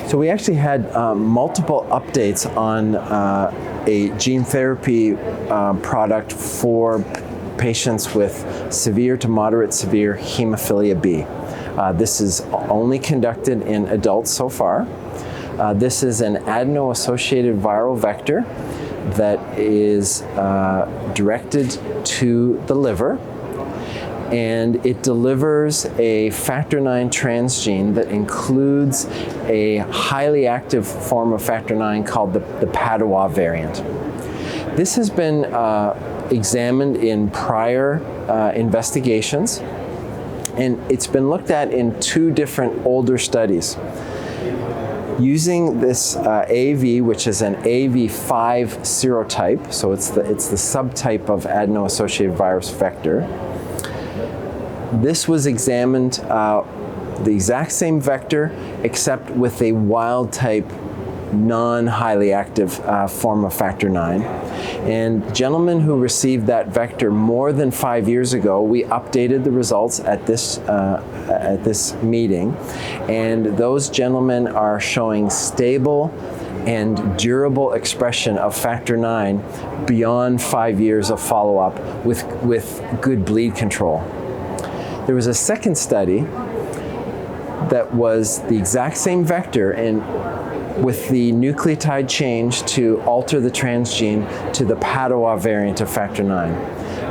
So we actually had multiple updates on a gene therapy product for patients with severe to moderate severe hemophilia B. This is only conducted in adults so far. This is an adeno-associated viral vector that is directed to the liver, and it delivers a factor IX transgene that includes a highly active form of factor IX called the Padua variant. This has been examined in prior investigations, and it's been looked at in two different older studies. Using this AAV, which is an AAV5 serotype, so it's the subtype of adeno-associated virus vector. This was examined, the exact same vector, except with a wild type, non-highly active form of factor IX. And gentlemen who received that vector more than 5 years ago, we updated the results at this meeting, and those gentlemen are showing stable and durable expression of factor IX beyond 5 years of follow-up with good bleed control. There was a second study that was the exact same vector and with the nucleotide change to alter the transgene to the Padua variant of factor IX.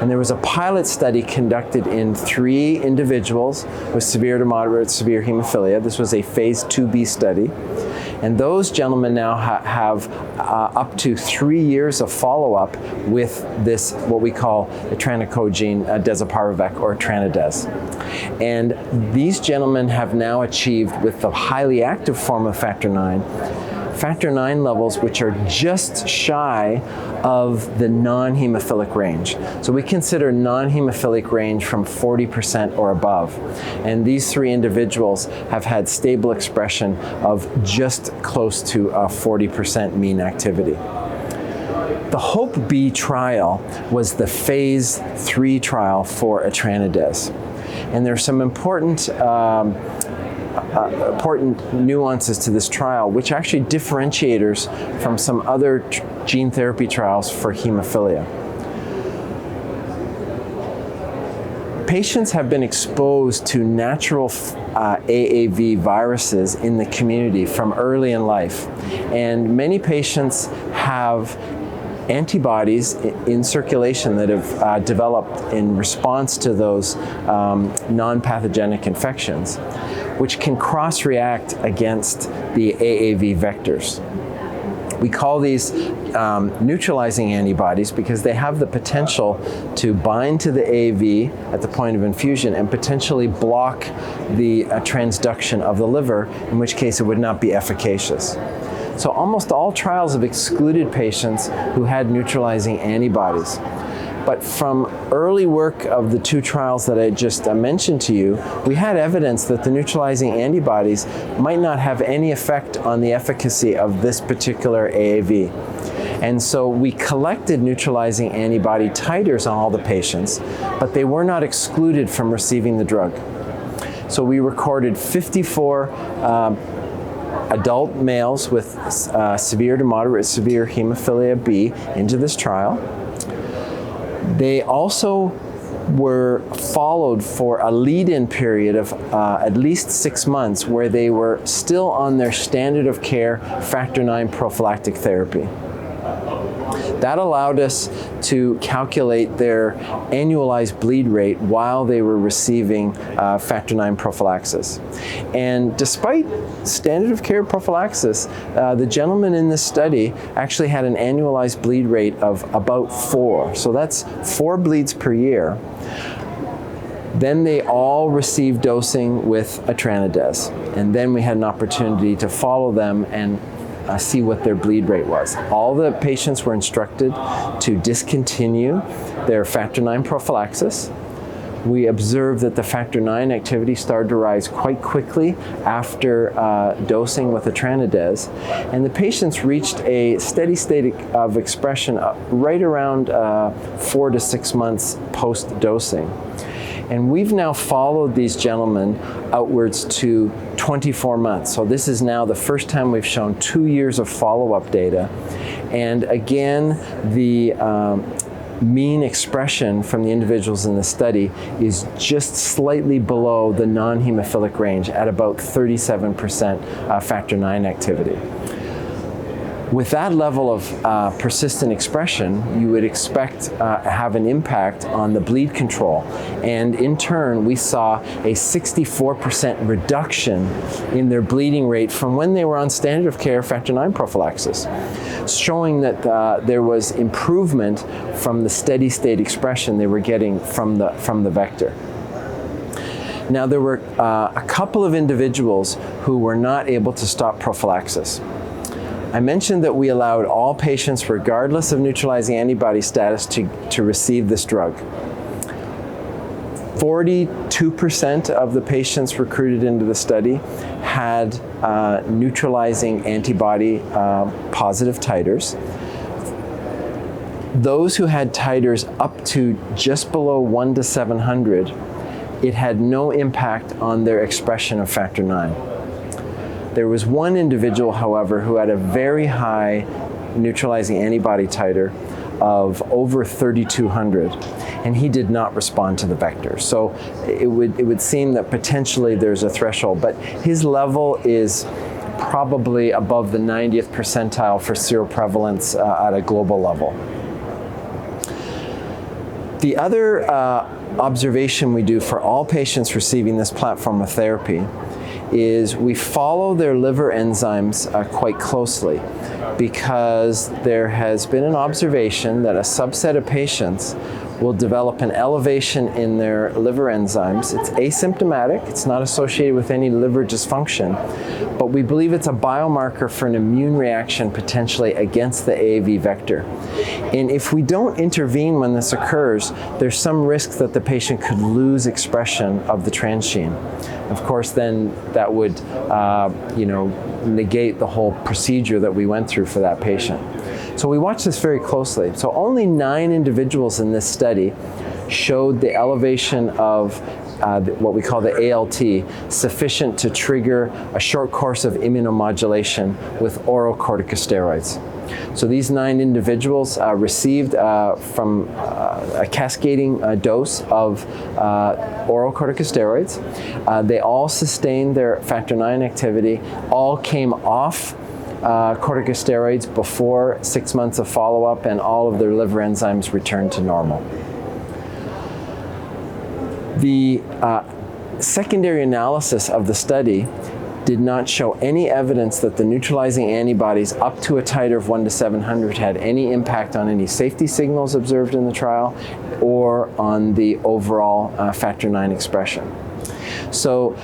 And there was a pilot study conducted in 3 individuals with severe to moderate severe hemophilia. This was a phase 2B study. And those gentlemen now have up to 3 years of follow-up with this, what we call Etranacogene dezaparvovec, or Etranades. And these gentlemen have now achieved, with the highly active form of factor IX levels which are just shy of the non-hemophilic range. So we consider non-hemophilic range from 40% or above. And these 3 individuals have had stable expression of just close to 40% mean activity. The HOPE-B trial was the phase 3 trial for Etranades. And there are some important nuances to this trial, which actually differentiate us from some other gene therapy trials for hemophilia. Patients have been exposed to natural AAV viruses in the community from early in life, and many patients have antibodies in circulation that have developed in response to those non-pathogenic infections, which can cross-react against the AAV vectors. We call these neutralizing antibodies because they have the potential to bind to the AAV at the point of infusion and potentially block the transduction of the liver, in which case it would not be efficacious. So almost all trials have excluded patients who had neutralizing antibodies. But from early work of the 2 trials that I just mentioned to you, we had evidence that the neutralizing antibodies might not have any effect on the efficacy of this particular AAV. And so we collected neutralizing antibody titers on all the patients, but they were not excluded from receiving the drug. So we recorded 54 adult males with severe to moderate severe hemophilia B into this trial. They also were followed for a lead-in period of at least 6 months where they were still on their standard of care factor IX prophylactic therapy. That allowed us to calculate their annualized bleed rate while they were receiving factor IX prophylaxis. And despite standard of care prophylaxis, the gentleman in this study actually had an annualized bleed rate of about 4. So that's 4 bleeds per year. Then they all received dosing with Etranades. And then we had an opportunity to follow them and see what their bleed rate was. All the patients were instructed to discontinue their factor IX prophylaxis. We observed that the factor IX activity started to rise quite quickly after dosing with Etranades, and the patients reached a steady state of expression right around 4 to 6 months post-dosing. And we've now followed these gentlemen outwards to 24 months. So this is now the first time we've shown 2 years of follow-up data. And again, the mean expression from the individuals in the study is just slightly below the non-hemophilic range at about 37% factor IX activity. With that level of persistent expression, you would expect have an impact on the bleed control. And in turn, we saw a 64% reduction in their bleeding rate from when they were on standard of care factor IX prophylaxis, showing that there was improvement from the steady state expression they were getting from the vector. Now, there were a couple of individuals who were not able to stop prophylaxis. I mentioned that we allowed all patients, regardless of neutralizing antibody status, to receive this drug. 42% of the patients recruited into the study had neutralizing antibody positive titers. Those who had titers up to just below 1 to 700, it had no impact on their expression of factor IX. There was one individual, however, who had a very high neutralizing antibody titer of over 3,200, and he did not respond to the vector. So it would seem that potentially there's a threshold, but his level is probably above the 90th percentile for seroprevalence at a global level. The other observation we do for all patients receiving this platform of therapy is we follow their liver enzymes quite closely, because there has been an observation that a subset of patients will develop an elevation in their liver enzymes. It's asymptomatic, it's not associated with any liver dysfunction, but we believe it's a biomarker for an immune reaction potentially against the AAV vector. And if we don't intervene when this occurs, there's some risk that the patient could lose expression of the transgene. Of course, then that would negate the whole procedure that we went through for that patient. So we watched this very closely. So only 9 individuals in this study showed the elevation of what we call the ALT sufficient to trigger a short course of immunomodulation with oral corticosteroids. So these 9 individuals received from a cascading dose of oral corticosteroids. They all sustained their factor IX activity, all came off corticosteroids before 6 months of follow-up, and all of their liver enzymes returned to normal. The secondary analysis of the study did not show any evidence that the neutralizing antibodies up to a titer of 1 to 700 had any impact on any safety signals observed in the trial or on the overall factor IX expression. So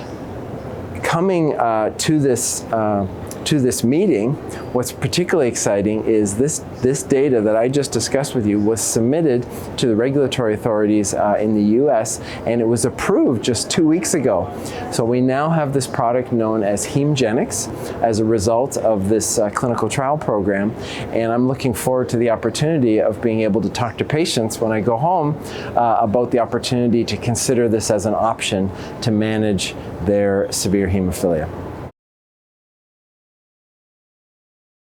coming to this meeting, what's particularly exciting is this data that I just discussed with you was submitted to the regulatory authorities in the US, and it was approved just 2 weeks ago. So we now have this product known as Hemgenix as a result of this clinical trial program, and I'm looking forward to the opportunity of being able to talk to patients when I go home about the opportunity to consider this as an option to manage their severe hemophilia.